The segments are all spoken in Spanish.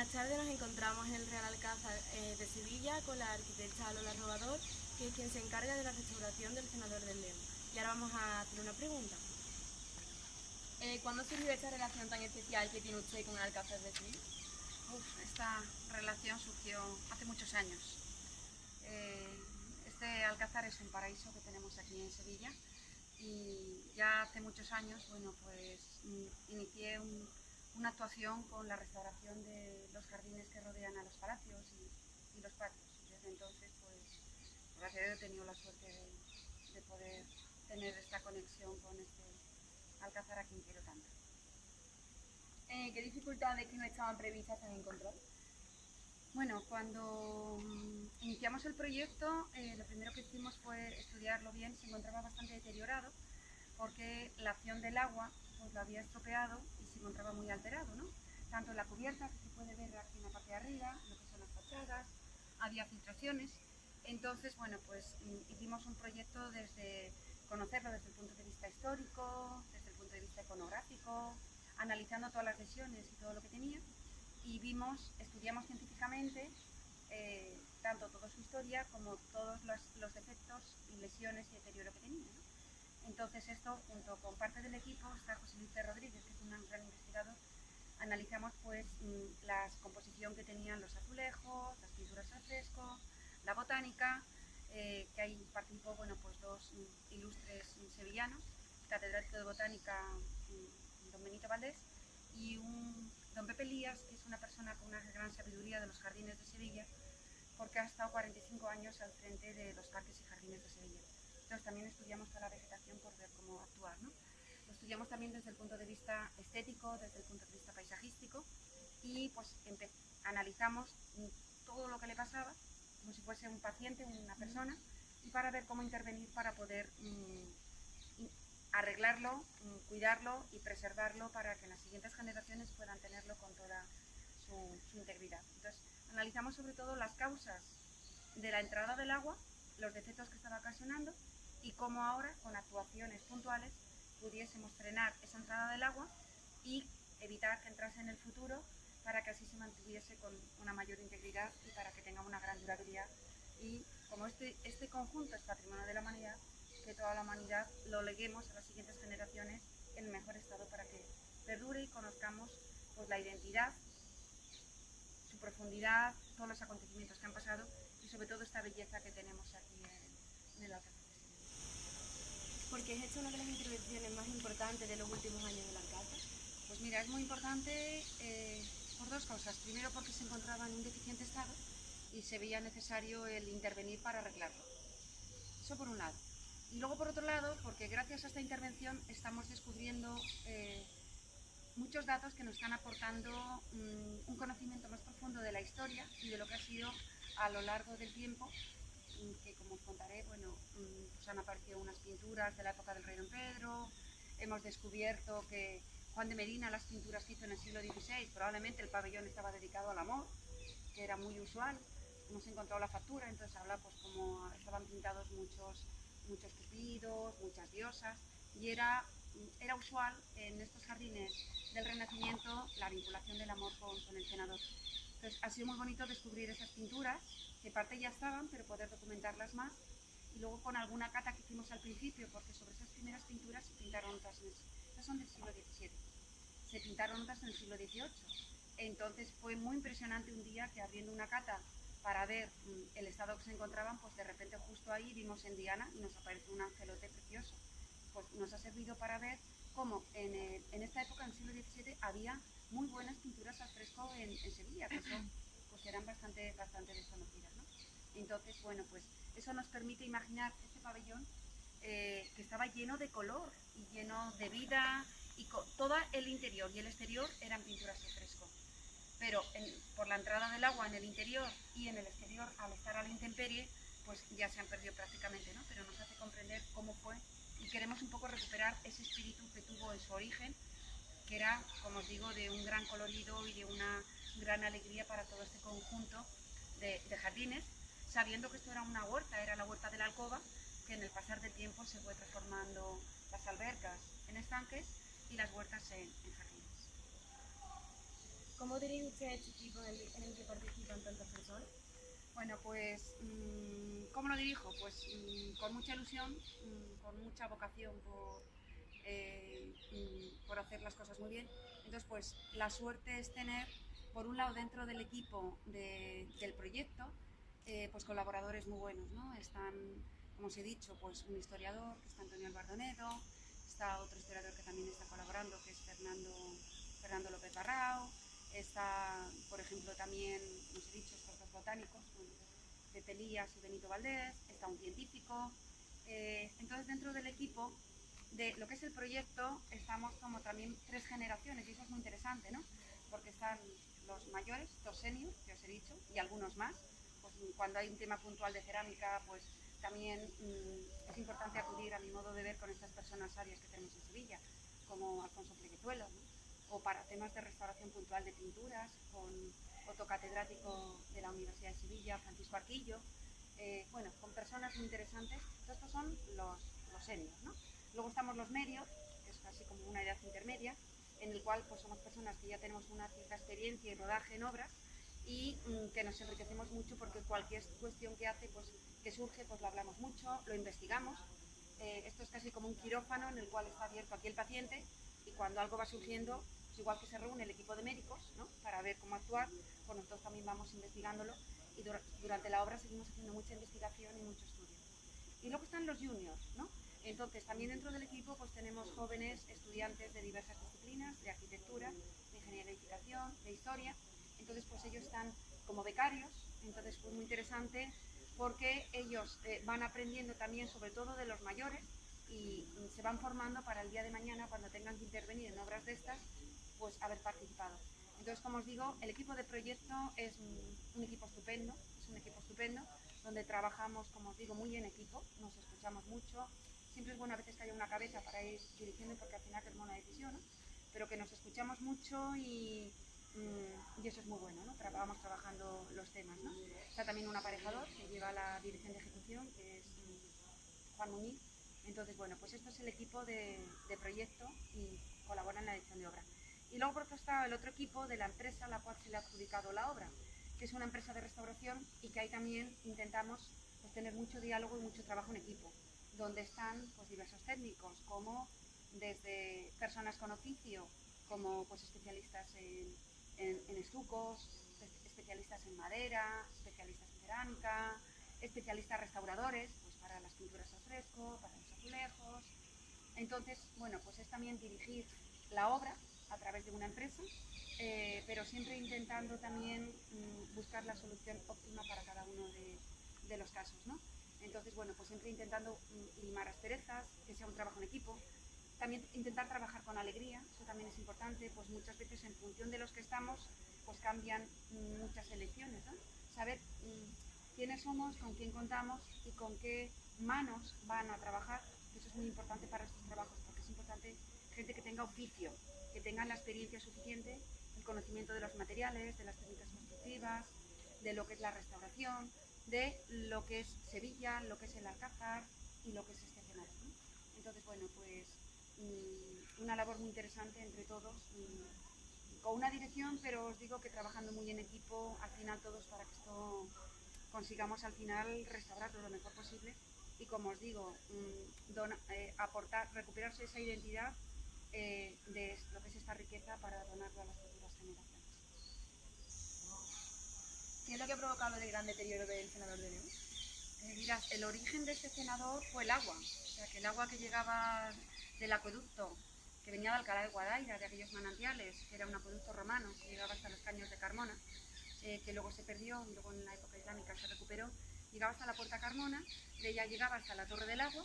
Buenas tardes, nos encontramos en el Real Alcázar de Sevilla con la arquitecta Lola Robador, que es quien se encarga de la restauración del Cenador del León. Y ahora vamos a hacer una pregunta. ¿Cuándo surgió esta relación tan especial que tiene usted con el Alcázar de Sevilla? Esta relación surgió hace muchos años. Este alcázar es un paraíso que tenemos aquí en Sevilla y ya hace muchos años, inicié una actuación con la restauración de los jardines que rodean a los palacios y los patios. Y desde entonces, gracias a Dios he tenido la suerte de poder tener esta conexión con este alcázar a quien quiero tanto. ¿Qué dificultades que no estaban previstas se han encontrado? Bueno, cuando iniciamos el proyecto, lo primero que hicimos fue estudiarlo bien. Se encontraba bastante deteriorado porque la acción del agua pues lo había estropeado y se encontraba muy alterado, ¿no? Tanto en la cubierta, que se puede ver aquí en la parte de arriba, lo que son las fachadas, había filtraciones. Entonces, hicimos un proyecto desde conocerlo desde el punto de vista histórico, desde el punto de vista iconográfico, analizando todas las lesiones y todo lo que tenía. Y estudiamos científicamente tanto toda su historia como todos los defectos y lesiones y deterioro que tenía, ¿no? Entonces esto, junto con parte del equipo, está José Luis Rodríguez, que es un gran investigador, analizamos la composición que tenían los azulejos, las pinturas al fresco, la botánica, que ahí participó dos ilustres sevillanos, catedrático de botánica don Benito Valdés y don Pepe Lías, que es una persona con una gran sabiduría de los jardines de Sevilla, porque ha estado 45 años al frente de los parques y jardines de Sevilla. Entonces también estudiamos toda la vegetación por ver cómo actuar, ¿no? Lo estudiamos también desde el punto de vista estético, desde el punto de vista paisajístico y analizamos todo lo que le pasaba, como si fuese un paciente, una persona, y para ver cómo intervenir para poder arreglarlo, cuidarlo y preservarlo para que las siguientes generaciones puedan tenerlo con toda su integridad. Entonces, analizamos sobre todo las causas de la entrada del agua, los defectos que estaba ocasionando y cómo ahora, con actuaciones puntuales, pudiésemos frenar esa entrada del agua y evitar que entrase en el futuro para que así se mantuviese con una mayor integridad y para que tenga una gran durabilidad. Y como este conjunto es patrimonio de la humanidad, que toda la humanidad lo leguemos a las siguientes generaciones en el mejor estado para que perdure y conozcamos la identidad, su profundidad, todos los acontecimientos que han pasado y sobre todo esta belleza que tenemos aquí en el Alcázar de Sevilla. Porque es esta una de las intervenciones más importantes de los últimos años del Alcázar. Pues mira, es muy importante por dos cosas. Primero, porque se encontraba en un deficiente estado y se veía necesario el intervenir para arreglarlo. Eso por un lado. Y luego por otro lado, porque gracias a esta intervención estamos descubriendo muchos datos que nos están aportando un conocimiento más profundo de la historia y de lo que ha sido a lo largo del tiempo, que como os contaré, han aparecido unas pinturas de la época del rey don Pedro, hemos descubierto que Juan de Medina, las pinturas que hizo en el siglo XVI, probablemente el pabellón estaba dedicado al amor, que era muy usual. Hemos encontrado la factura, entonces habla como estaban pintados muchos cupidos, muchas diosas, y era usual en estos jardines del Renacimiento la vinculación del amor con el cenador. Entonces ha sido muy bonito descubrir esas pinturas, que parte ya estaban, pero poder documentarlas más, y luego con alguna cata que hicimos al principio, porque sobre esas primeras pinturas se pintaron otras, estas son del siglo XVII, se pintaron otras en el siglo XVIII. Entonces fue muy impresionante un día que abriendo una cata para ver el estado que se encontraban, pues de repente justo ahí vimos en Diana y nos apareció un angelote precioso. Pues nos ha servido para ver cómo en esta época, en el siglo XVII, había muy buenas pinturas al fresco en Sevilla, que son, eran bastante desconocidas, ¿no? Entonces, eso nos permite imaginar este pabellón que estaba lleno de color y lleno de vida, y todo el interior y el exterior eran pinturas al fresco. Pero por la entrada del agua en el interior y en el exterior, al estar a la intemperie, pues ya se han perdido prácticamente, ¿no? Pero nos hace comprender cómo fue y queremos un poco recuperar ese espíritu que tuvo en su origen, que era, como os digo, de un gran colorido y de una gran alegría para todo este conjunto de jardines, sabiendo que esto era una huerta, era la huerta de la alcoba, que en el pasar del tiempo se fue transformando las albercas en estanques y las huertas en jardines. ¿Cómo dirige usted este equipo en el que participan tantas personas? Bueno, pues, ¿cómo lo dirijo? Pues con mucha ilusión, con mucha vocación por hacer las cosas muy bien. Entonces, pues la suerte es tener, por un lado, dentro del equipo del proyecto, pues colaboradores muy buenos, ¿no? Están, como os he dicho, pues un historiador, que está Antonio Albardonedo, está otro historiador que también está colaborando, que es Fernando López Barrao, está, por ejemplo, también, como os he dicho, estos dos botánicos, bueno, Pepe Elías y Benito Valdés, está un científico. Entonces, dentro del equipo de lo que es el proyecto, estamos como también 3 generaciones, y eso es muy interesante, ¿no? Porque están los mayores, los seniors, que os he dicho, y algunos más. Pues cuando hay un tema puntual de cerámica, pues también es importante acudir, a mi modo de ver, con estas personas sabias que tenemos en Sevilla, como Alfonso Pleguezuelo, ¿no? O para temas de restauración puntual de pinturas, con otro catedrático de la Universidad de Sevilla, Francisco Arquillo, bueno, con personas muy interesantes. Entonces, estos son los seniors, ¿no? Luego estamos los medios, que es casi como una edad intermedia, en el cual pues somos personas que ya tenemos una cierta experiencia y rodaje en obras y que nos enriquecemos mucho porque cualquier cuestión que surge, pues lo hablamos mucho, lo investigamos. Esto es casi como un quirófano en el cual está abierto aquí el paciente y cuando algo va surgiendo, pues igual que se reúne el equipo de médicos, ¿no? Para ver cómo actuar, pues nosotros también vamos investigándolo y durante la obra seguimos haciendo mucha investigación y mucho estudio. Y luego están los juniors, ¿no? Entonces, también dentro del equipo pues tenemos jóvenes estudiantes de diversas disciplinas, de arquitectura, de ingeniería de edificación, de historia. Entonces, pues ellos están como becarios, entonces fue muy interesante porque ellos van aprendiendo también sobre todo de los mayores y se van formando para el día de mañana, cuando tengan que intervenir en obras de estas, pues haber participado. Entonces, como os digo, el equipo de proyecto es un equipo estupendo, donde trabajamos, como os digo, muy en equipo, nos escuchamos mucho. Siempre es bueno a veces que haya una cabeza para ir dirigiendo, porque al final tenemos una decisión, ¿no? Pero que nos escuchamos mucho y eso es muy bueno, ¿no? Vamos trabajando los temas, ¿no? Está también un aparejador que lleva la dirección de ejecución, que es Juan Muñiz. Entonces, bueno, pues esto es el equipo de proyecto y colabora en la dirección de obra. Y luego por otro está el otro equipo de la empresa a la cual se le ha adjudicado la obra, que es una empresa de restauración y que ahí también intentamos pues, tener mucho diálogo y mucho trabajo en equipo, donde están pues, diversos técnicos, como desde personas con oficio, como pues, especialistas en estucos, especialistas en madera, especialistas en cerámica, especialistas restauradores, pues para las pinturas al fresco, para los azulejos. Entonces, bueno, pues es también dirigir la obra a través de una empresa, pero siempre intentando también buscar la solución óptima para cada uno de los casos, ¿no? Entonces, bueno, pues siempre intentando limar asperezas, que sea un trabajo en equipo. También intentar trabajar con alegría, eso también es importante, pues muchas veces en función de los que estamos, pues cambian muchas elecciones, ¿no? Saber quiénes somos, con quién contamos y con qué manos van a trabajar. Eso es muy importante para estos trabajos, porque es importante gente que tenga oficio, que tenga la experiencia suficiente, el conocimiento de los materiales, de las técnicas constructivas, de lo que es la restauración, de lo que es Sevilla, lo que es el Alcázar y lo que es este escenario, ¿no? Entonces, bueno, pues una labor muy interesante entre todos, con una dirección, pero os digo que trabajando muy en equipo, al final todos para que esto consigamos al final restaurarlo lo mejor posible y, como os digo, recuperarse esa identidad de lo que es esta riqueza para donarlo a las futuras generaciones. ¿Qué es lo que ha provocado el gran deterioro del Cenador de León? Mirad, el origen de este cenador fue el agua, o sea que el agua que llegaba del acueducto, que venía de Alcalá de Guadaira, de aquellos manantiales, que era un acueducto romano que llegaba hasta los Caños de Carmona, que luego se perdió y luego en la época islámica se recuperó, llegaba hasta la Puerta Carmona, de ella llegaba hasta la Torre del Agua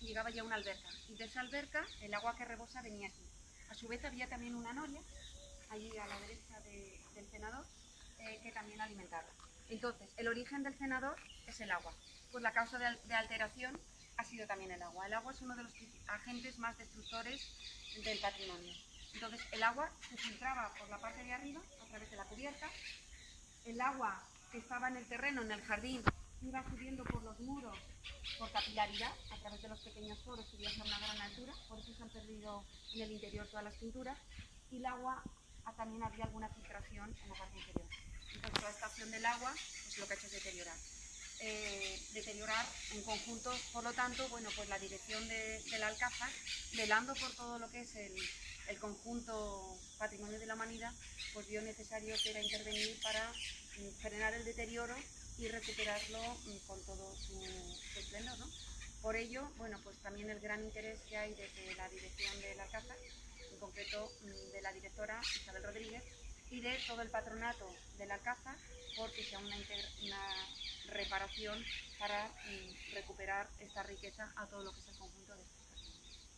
y llegaba ya a una alberca. Y de esa alberca el agua que rebosa venía aquí. A su vez había también una noria, allí a la derecha del cenador, que también alimentaba. Entonces, el origen del cenador es el agua. Pues la causa de alteración ha sido también el agua. El agua es uno de los agentes más destructores del patrimonio. Entonces, el agua se filtraba por la parte de arriba, a través de la cubierta. El agua que estaba en el terreno, en el jardín, iba subiendo por los muros por capilaridad, a través de los pequeños poros que viajan a una gran altura, por eso se han perdido en el interior todas las pinturas, y el agua también había alguna filtración en la parte inferior. Entonces toda esta acción del agua pues lo que ha hecho es deteriorar en conjunto. Por lo tanto, bueno, pues la dirección del Alcázar, velando por todo lo que es el conjunto patrimonio de la humanidad, pues vio necesario que era intervenir para frenar el deterioro y recuperarlo con todo su esplendor, ¿no? Por ello, bueno, pues también el gran interés que hay desde la dirección del Alcázar, en concreto de la directora Isabel Rodríguez, y de todo el patronato del Alcázar, porque sea una reparación para recuperar esta riqueza a todo lo que es el conjunto de estos patrimonios.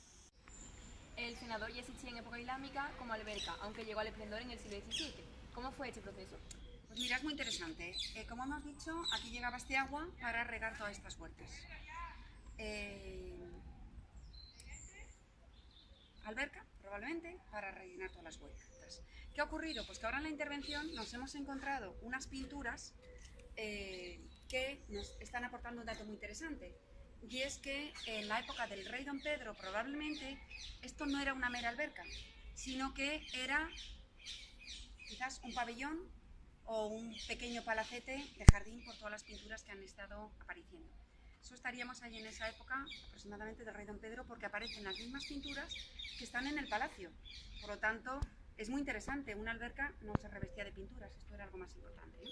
El cenador ya existía en época islámica como alberca, aunque llegó al esplendor en el siglo XVII. ¿Cómo fue este proceso? Pues mira, es muy interesante. Como hemos dicho, aquí llegaba este agua para regar todas estas huertas. Alberca, probablemente, para rellenar todas las huertas. ¿Qué ha ocurrido? Pues que ahora en la intervención nos hemos encontrado unas pinturas que nos están aportando un dato muy interesante. Y es que en la época del rey Don Pedro probablemente esto no era una mera alberca, sino que era quizás un pabellón o un pequeño palacete de jardín por todas las pinturas que han estado apareciendo. Eso estaríamos allí en esa época aproximadamente del rey Don Pedro, porque aparecen las mismas pinturas que están en el palacio. Por lo tanto, es muy interesante, una alberca no se revestía de pinturas, esto era algo más importante, ¿no?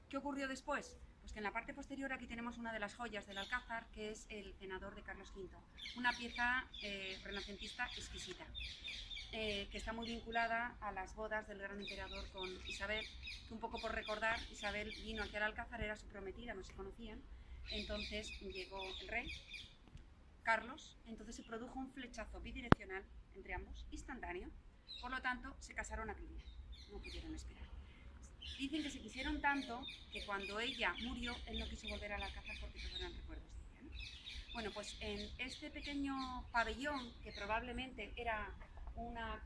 ¿Qué ocurrió después? Pues que en la parte posterior aquí tenemos una de las joyas del Alcázar, que es el cenador de Carlos V, una pieza renacentista exquisita, que está muy vinculada a las bodas del gran emperador con Isabel, que un poco por recordar, Isabel vino aquí al Alcázar, era su prometida, no se conocían, entonces llegó el rey, Carlos, entonces se produjo un flechazo bidireccional entre ambos, instantáneo, por lo tanto se casaron a aquel día, no pudieron esperar. Dicen que se quisieron tanto que cuando ella murió, él no quiso volver al Alcázar porque todos eran recuerdos de ella, ¿no? Bueno, pues en este pequeño pabellón, que probablemente era una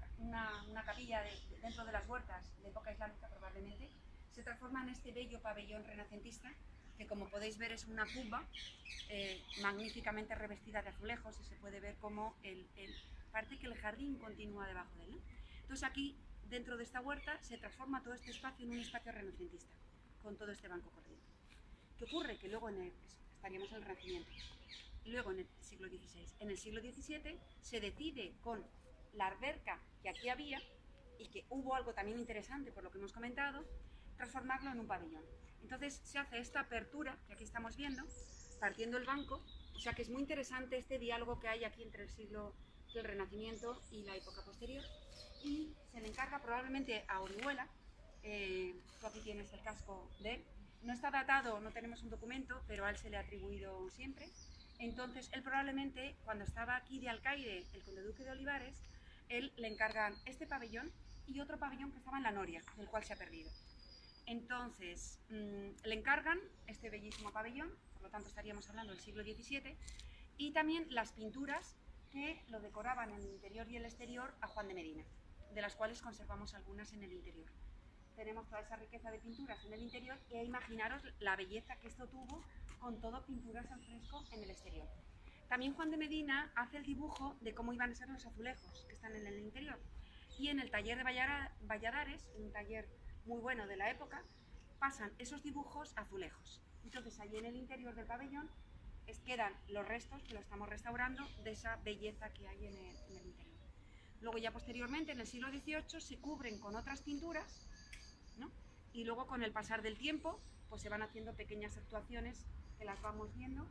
capilla dentro de las huertas de época islámica probablemente, se transforma en este bello pabellón renacentista, que como podéis ver es una cumba magníficamente revestida de azulejos, y se puede ver como parece que el jardín continúa debajo de él, ¿no? Entonces aquí, dentro de esta huerta, se transforma todo este espacio en un espacio renacentista, con todo este banco corriente. ¿Qué ocurre? Que luego estaríamos en el Renacimiento, y luego en el siglo XVI. En el siglo XVII se decide con la alberca que aquí había, y que hubo algo también interesante por lo que hemos comentado, transformarlo en un pabellón. Entonces se hace esta apertura que aquí estamos viendo, partiendo el banco, o sea que es muy interesante este diálogo que hay aquí entre el Renacimiento y la época posterior, y se le encarga probablemente a Orihuela, tú aquí tienes el casco de él, no está datado, no tenemos un documento, pero a él se le ha atribuido siempre. Entonces él probablemente, cuando estaba aquí de alcaide el conde duque de Olivares, él le encargan este pabellón y otro pabellón que estaba en la Noria, del cual se ha perdido. Entonces le encargan este bellísimo pabellón, por lo tanto estaríamos hablando del siglo XVII, y también las pinturas que lo decoraban en el interior y el exterior a Juan de Medina, de las cuales conservamos algunas en el interior. Tenemos toda esa riqueza de pinturas en el interior, e imaginaros la belleza que esto tuvo con todo pinturas al fresco en el exterior. También Juan de Medina hace el dibujo de cómo iban a ser los azulejos que están en el interior, y en el taller de Valladares, un taller muy bueno de la época, pasan esos dibujos a azulejos. Entonces allí en el interior del pabellón quedan los restos, que lo estamos restaurando, de esa belleza que hay en el interior. Luego ya posteriormente, en el siglo XVIII, se cubren con otras pinturas, ¿no? Y luego con el pasar del tiempo pues se van haciendo pequeñas actuaciones que las vamos viendo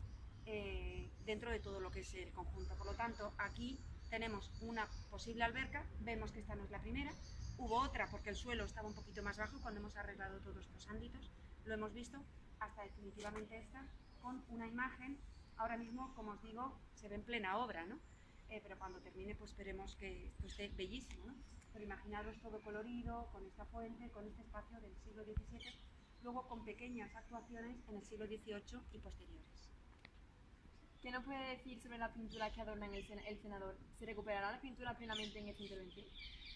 dentro de todo lo que es el conjunto. Por lo tanto, aquí tenemos una posible alberca, vemos que esta no es la primera, hubo otra porque el suelo estaba un poquito más bajo cuando hemos arreglado todos estos ámbitos, lo hemos visto, hasta definitivamente esta, con una imagen, ahora mismo, como os digo, se ve en plena obra, ¿no? Pero cuando termine pues esperemos que esto esté bellísimo, ¿no? Pero imaginaros todo colorido, con esta fuente, con este espacio del siglo XVII, luego con pequeñas actuaciones en el siglo XVIII y posteriores. ¿Qué nos puede decir sobre las pinturas que adornan el cenador? ¿Se recuperará la pintura plenamente en esta intervención?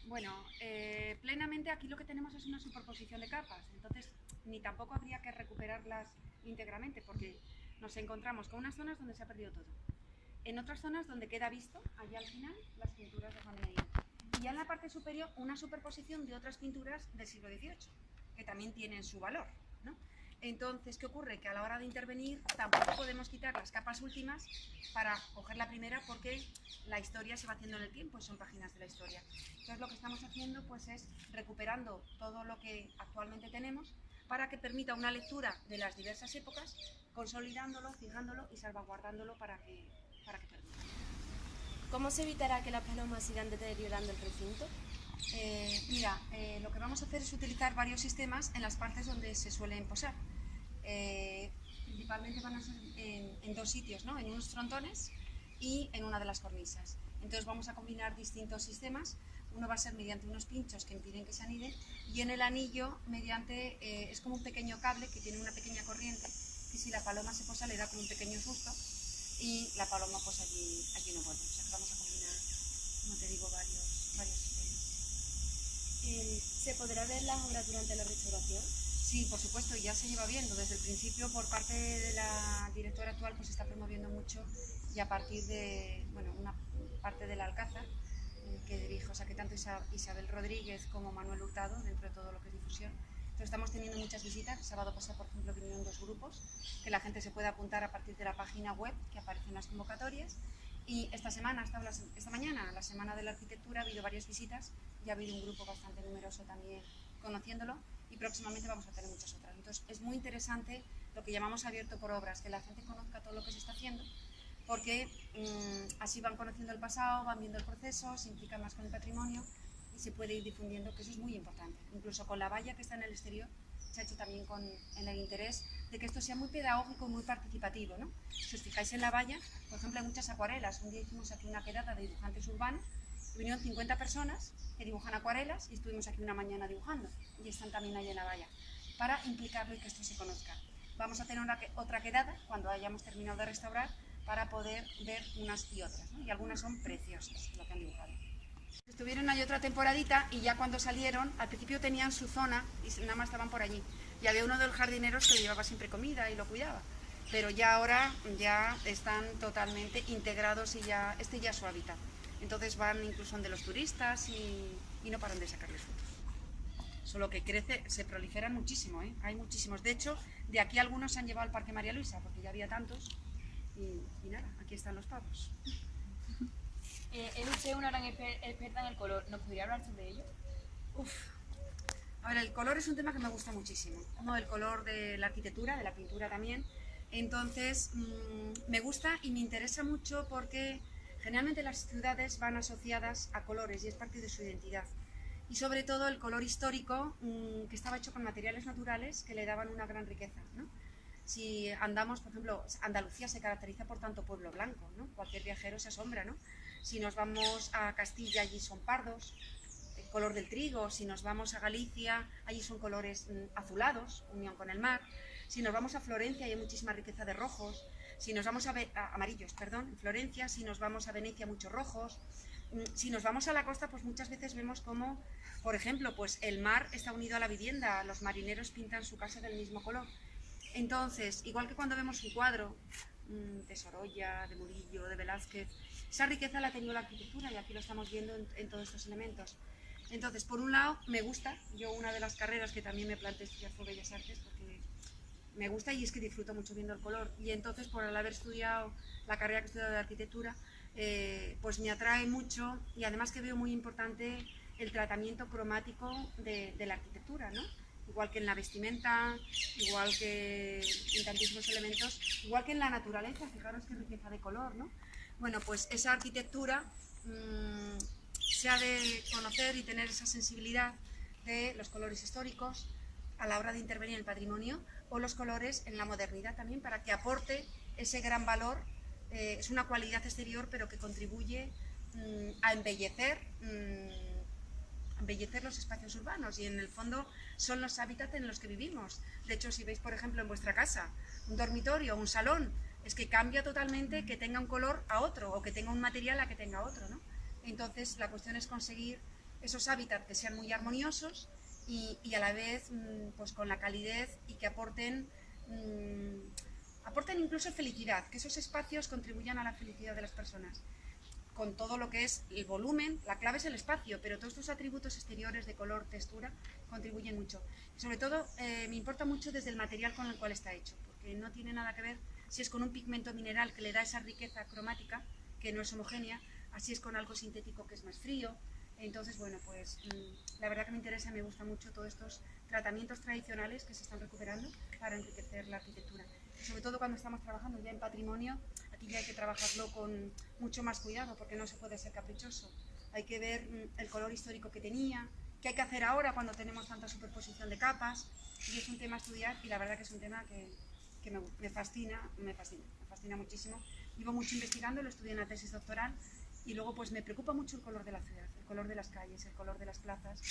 Bueno, plenamente aquí lo que tenemos es una superposición de capas, entonces ni tampoco habría que recuperarlas íntegramente, porque nos encontramos con unas zonas donde se ha perdido todo. En otras zonas donde queda visto, allá al final, las pinturas de Juan de Medina. y ya en la parte superior una superposición de otras pinturas del siglo XVIII, que también tienen su valor, ¿no? Entonces, ¿qué ocurre? Que a la hora de intervenir tampoco podemos quitar las capas últimas para coger la primera, porque la historia se va haciendo en el tiempo y son páginas de la historia. Entonces, lo que estamos haciendo pues es recuperando todo lo que actualmente tenemos para que permita una lectura de las diversas épocas, consolidándolo, fijándolo y salvaguardándolo para que perdure. ¿Cómo se evitará que las palomas sigan deteriorando el recinto? Lo que vamos a hacer es utilizar varios sistemas en las partes donde se suelen posar. Principalmente van a ser en dos sitios, ¿no? En unos frontones y en una de las cornisas. Entonces vamos a combinar distintos sistemas. Uno va a ser mediante unos pinchos que impiden que se aniden, y en el anillo es como un pequeño cable que tiene una pequeña corriente, que si la paloma se posa le da como un pequeño susto y la paloma pues allí no vuelve. O sea que vamos a combinar, como te digo, varios sistemas. ¿Se podrá ver las obras durante la restauración? Sí, por supuesto, ya se lleva viendo. Desde el principio, por parte de la directora actual, pues se está promoviendo mucho, y a partir de una parte del Alcázar, que dirijo, o sea que tanto Isabel Rodríguez como Manuel Hurtado, dentro de todo lo que es difusión. Entonces estamos teniendo muchas visitas. El sábado pasado, por ejemplo, vinieron 2 grupos, que la gente se puede apuntar a partir de la página web que aparecen las convocatorias. Y esta mañana, la Semana de la Arquitectura, ha habido varias visitas, y ha habido un grupo bastante numeroso también conociéndolo, y próximamente vamos a tener muchas otras. Entonces es muy interesante lo que llamamos abierto por obras, que la gente conozca todo lo que se está haciendo, porque así van conociendo el pasado, van viendo el proceso, se implican más con el patrimonio y se puede ir difundiendo, que eso es muy importante. Incluso con la valla que está en el exterior, se ha hecho también en el interés de que esto sea muy pedagógico, muy participativo, ¿no? Si os fijáis en la valla, por ejemplo, hay muchas acuarelas. Un día hicimos aquí una quedada de dibujantes urbanos, y vinieron 50 personas que dibujan acuarelas, y estuvimos aquí una mañana dibujando, y están también ahí en la valla, para implicarlo y que esto se conozca. Vamos a tener otra quedada cuando hayamos terminado de restaurar, para poder ver unas y otras, ¿no? Y algunas son preciosas lo que han dibujado. Estuvieron ahí otra temporadita, y ya cuando salieron, al principio tenían su zona y nada más estaban por allí. Y había uno de los jardineros que llevaba siempre comida y lo cuidaba. Pero ya ahora ya están totalmente integrados, y ya es su hábitat. Entonces van incluso donde los turistas y no paran de sacarles fotos. Solo que crece, se proliferan muchísimo, ¿eh? Hay muchísimos. De hecho, de aquí algunos se han llevado al Parque María Luisa, porque ya había tantos. Y nada, aquí están los pavos. Es usted una gran experta en el color. ¿Nos podría hablar sobre ello? A ver, el color es un tema que me gusta muchísimo, ¿no? El color de la arquitectura, de la pintura también. Entonces, me gusta y me interesa mucho, porque generalmente las ciudades van asociadas a colores y es parte de su identidad. Y sobre todo el color histórico, que estaba hecho con materiales naturales que le daban una gran riqueza, ¿no? Si andamos, por ejemplo, Andalucía se caracteriza por tanto pueblo blanco, ¿no? Cualquier viajero se asombra, ¿no? Si nos vamos a Castilla, allí son pardos, el color del trigo. Si nos vamos a Galicia, allí son colores azulados, unión con el mar. Si nos vamos a Florencia, hay muchísima riqueza de rojos. Si nos vamos a amarillos, perdón, en Florencia. Si nos vamos a Venecia, muchos rojos. Si nos vamos a la costa, pues muchas veces vemos como, por ejemplo, pues el mar está unido a la vivienda, los marineros pintan su casa del mismo color. Entonces, igual que cuando vemos un cuadro de Sorolla, de Murillo, de Velázquez, esa riqueza la ha tenido la arquitectura, y aquí lo estamos viendo en todos estos elementos. Entonces, por un lado, me gusta. Yo, una de las carreras que también me planteé estudiar fue Bellas Artes, porque me gusta y es que disfruto mucho viendo el color. Y entonces, por el haber estudiado la carrera que he estudiado de arquitectura, pues me atrae mucho, y además que veo muy importante el tratamiento cromático de la arquitectura, ¿no? Igual que en la vestimenta, igual que en tantísimos elementos, igual que en la naturaleza. Fijaros qué riqueza de color, ¿no? Bueno, pues esa arquitectura se ha de conocer y tener esa sensibilidad de los colores históricos a la hora de intervenir en el patrimonio, o los colores en la modernidad también, para que aporte ese gran valor. Es una cualidad exterior, pero que contribuye a embellecer los espacios urbanos, y en el fondo son los hábitats en los que vivimos. De hecho, si veis, por ejemplo, en vuestra casa un dormitorio o un salón, es que cambia totalmente que tenga un color a otro, o que tenga un material a que tenga otro, ¿no? Entonces, la cuestión es conseguir esos hábitats que sean muy armoniosos y a la vez pues con la calidez, y que aporten incluso felicidad, que esos espacios contribuyan a la felicidad de las personas. con todo lo que es el volumen. La clave es el espacio, pero todos estos atributos exteriores de color, textura, contribuyen mucho. Sobre todo, me importa mucho desde el material con el cual está hecho, porque no tiene nada que ver si es con un pigmento mineral que le da esa riqueza cromática, que no es homogénea, así es con algo sintético que es más frío. Entonces, bueno, pues la verdad que me interesa y me gusta mucho todos estos tratamientos tradicionales que se están recuperando para enriquecer la arquitectura. Y sobre todo cuando estamos trabajando ya en patrimonio, aquí ya hay que trabajarlo con mucho más cuidado porque no se puede ser caprichoso. Hay que ver el color histórico que tenía, qué hay que hacer ahora cuando tenemos tanta superposición de capas, y es un tema a estudiar y la verdad que es un tema que me fascina muchísimo. Llevo mucho investigando, lo estudié en la tesis doctoral y luego pues me preocupa mucho el color de la ciudad, el color de las calles, el color de las plazas,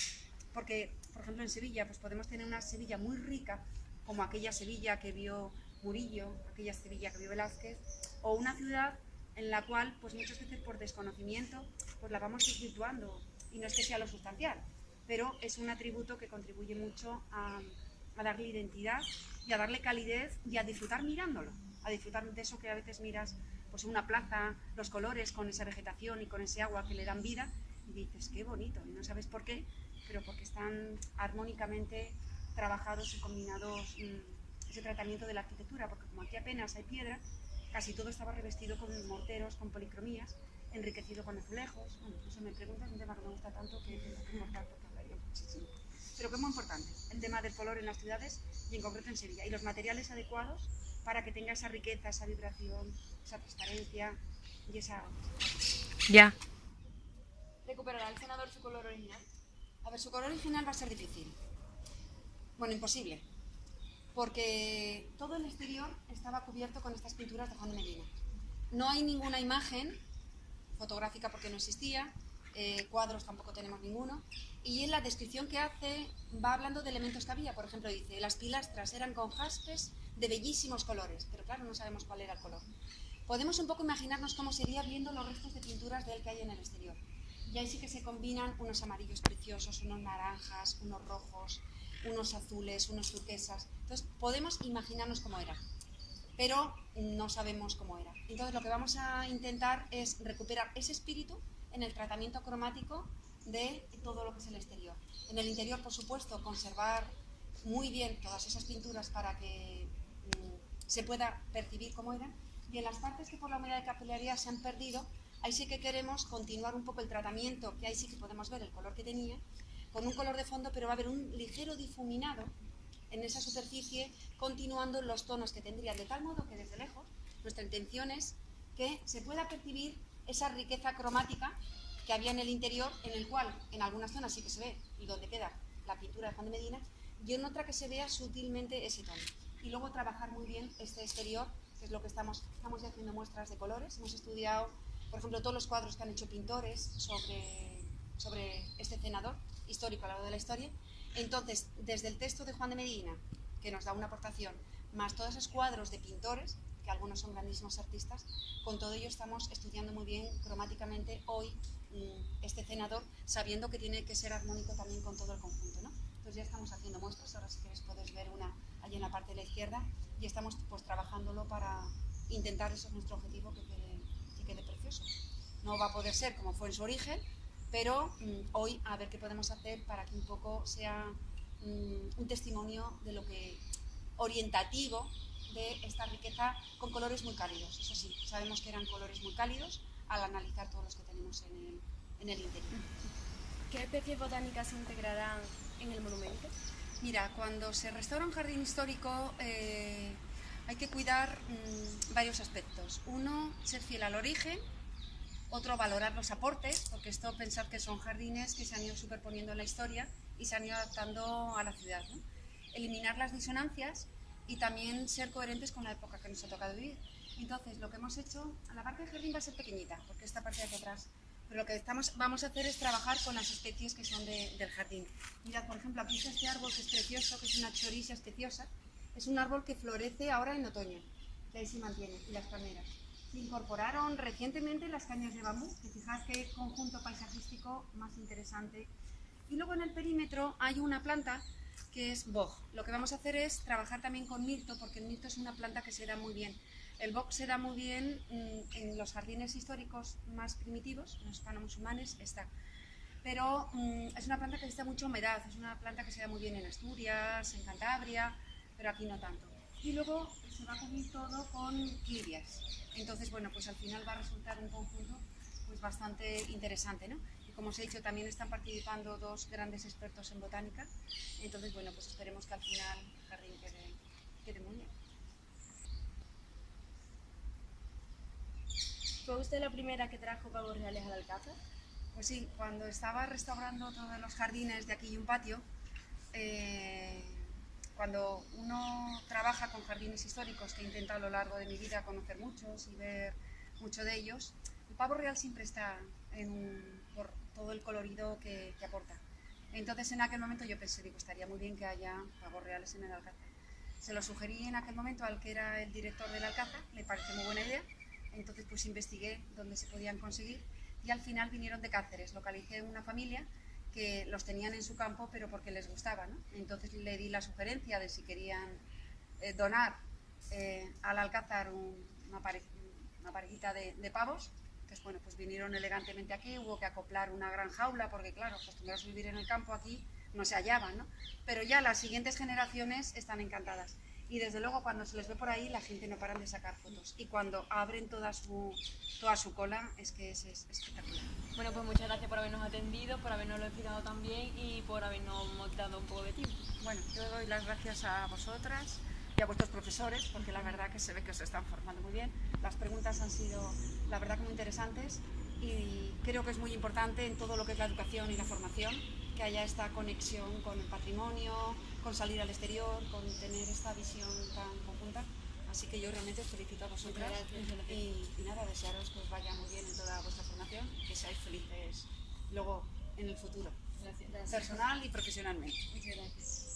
porque por ejemplo en Sevilla pues podemos tener una Sevilla muy rica, como aquella Sevilla que vio Murillo, aquella Sevilla que vio Velázquez, o una ciudad en la cual pues muchas veces por desconocimiento pues la vamos desvirtuando, y no es que sea lo sustancial, pero es un atributo que contribuye mucho a darle identidad y a darle calidez y a disfrutar mirándolo, a disfrutar de eso que a veces miras pues en una plaza, los colores con esa vegetación y con ese agua que le dan vida y dices qué bonito, y no sabes por qué, pero porque están armónicamente trabajados y combinados ese tratamiento de la arquitectura, porque como aquí apenas hay piedra, casi todo estaba revestido con morteros, con policromías, enriquecido con azulejos. Bueno, eso me preguntas, un tema que me gusta tanto que tengo que hablaría muchísimo. Pero que es muy importante, el tema del color en las ciudades y en concreto en Sevilla, y los materiales adecuados para que tenga esa riqueza, esa vibración, esa transparencia y esa... Ya. ¿Recuperará el senador su color original? A ver, su color original va a ser difícil. Bueno, imposible. Porque todo el exterior estaba cubierto con estas pinturas de Juan de Medina. No hay ninguna imagen fotográfica porque no existía, cuadros tampoco tenemos ninguno, y en la descripción que hace va hablando de elementos que había. Por ejemplo, dice, las pilastras eran con jaspes de bellísimos colores, pero claro, no sabemos cuál era el color. Podemos un poco imaginarnos cómo sería viendo los restos de pinturas de él que hay en el exterior. Y ahí sí que se combinan unos amarillos preciosos, unos naranjas, unos rojos, unos azules, unos turquesas. Entonces podemos imaginarnos cómo era, pero no sabemos cómo era. Entonces lo que vamos a intentar es recuperar ese espíritu en el tratamiento cromático de todo lo que es el exterior. En el interior, por supuesto, conservar muy bien todas esas pinturas para que se pueda percibir cómo eran, y en las partes que por la humedad de capilaridad se han perdido, ahí sí que queremos continuar un poco el tratamiento, que ahí sí que podemos ver el color que tenía, con un color de fondo, pero va a haber un ligero difuminado en esa superficie, continuando los tonos que tendrían, de tal modo que desde lejos nuestra intención es que se pueda percibir esa riqueza cromática que había en el interior, en el cual en algunas zonas sí que se ve y donde queda la pintura de Juan de Medina, y en otra que se vea sutilmente ese tono. Y luego trabajar muy bien este exterior, que es lo que estamos ya haciendo muestras de colores. Hemos estudiado, por ejemplo, todos los cuadros que han hecho pintores sobre este cenador histórico a lo largo de la historia. Entonces, desde el texto de Juan de Medina, que nos da una aportación, más todos esos cuadros de pintores, que algunos son grandísimos artistas, con todo ello estamos estudiando muy bien cromáticamente hoy este cenador, sabiendo que tiene que ser armónico también con todo el conjunto, ¿no? Entonces ya estamos haciendo muestras, ahora si quieres puedes ver una allí en la parte de la izquierda, y estamos pues trabajándolo para intentar, eso es nuestro objetivo, que quede precioso. No va a poder ser como fue en su origen, pero hoy a ver qué podemos hacer para que un poco sea un testimonio de lo que orientativo de esta riqueza con colores muy cálidos. Eso sí, sabemos que eran colores muy cálidos al analizar todos los que tenemos en el interior. ¿Qué especies botánicas se integrarán en el monumento? Mira, cuando se restaura un jardín histórico hay que cuidar varios aspectos. Uno, ser fiel al origen. Otro, valorar los aportes, porque esto pensad que son jardines que se han ido superponiendo en la historia y se han ido adaptando a la ciudad, ¿no? Eliminar las disonancias y también ser coherentes con la época que nos ha tocado vivir. Entonces, lo que hemos hecho, la parte del jardín va a ser pequeñita, porque esta parte de aquí atrás, pero lo que vamos a hacer es trabajar con las especies que son del jardín. Mirad, por ejemplo, aquí está este árbol que es precioso, que es una chorisia especiosa. Es un árbol que florece ahora en otoño, que ahí se mantiene, y las palmeras. Se incorporaron recientemente las cañas de bambú, que fijad qué conjunto paisajístico más interesante. Y luego en el perímetro hay una planta que es boj. Lo que vamos a hacer es trabajar también con mirto, porque el mirto es una planta que se da muy bien. El boj se da muy bien en los jardines históricos más primitivos, en los hispano-musulmanes está. Pero es una planta que necesita mucha humedad, es una planta que se da muy bien en Asturias, en Cantabria, pero aquí no tanto. Y luego se va a cubrir todo con lirias. Entonces, bueno, pues al final va a resultar un conjunto pues bastante interesante, ¿no? Y como os he dicho, también están participando dos grandes expertos en botánica. Entonces, bueno, pues esperemos que al final el jardín quede muy bien. ¿Fue usted la primera que trajo pavos reales al Alcázar? Pues sí, cuando estaba restaurando todos los jardines de aquí y un patio, cuando uno trabaja con jardines históricos, que he intentado a lo largo de mi vida conocer muchos y ver mucho de ellos, el pavo real siempre está por todo el colorido que aporta. Entonces en aquel momento yo pensé, digo, estaría muy bien que haya pavos reales en el Alcázar. Se lo sugerí en aquel momento al que era el director del Alcázar, le pareció muy buena idea, entonces pues investigué dónde se podían conseguir y al final vinieron de Cáceres. Localicé una familia que los tenían en su campo, pero porque les gustaba, ¿no? Entonces le di la sugerencia de si querían donar al Alcázar una parejita de pavos. Entonces, bueno, pues vinieron elegantemente aquí, hubo que acoplar una gran jaula, porque claro, acostumbrados a vivir en el campo aquí no se hallaban, ¿no? Pero ya las siguientes generaciones están encantadas. Y desde luego cuando se les ve por ahí la gente no paran de sacar fotos. Y cuando abren toda su cola es que es espectacular. Bueno, pues muchas gracias por habernos atendido, por habernos explicado tan bien y por habernos dado un poco de tiempo. Bueno, yo doy las gracias a vosotras y a vuestros profesores, porque la verdad que se ve que os están formando muy bien. Las preguntas han sido, la verdad, que muy interesantes y creo que es muy importante en todo lo que es la educación y la formación que haya esta conexión con el patrimonio, con salir al exterior, con tener esta visión tan conjunta. Así que yo realmente os felicito a vosotras y nada, desearos que os vaya muy bien en toda vuestra formación, que seáis felices luego en el futuro, Gracias. personal y profesionalmente. Muchas gracias.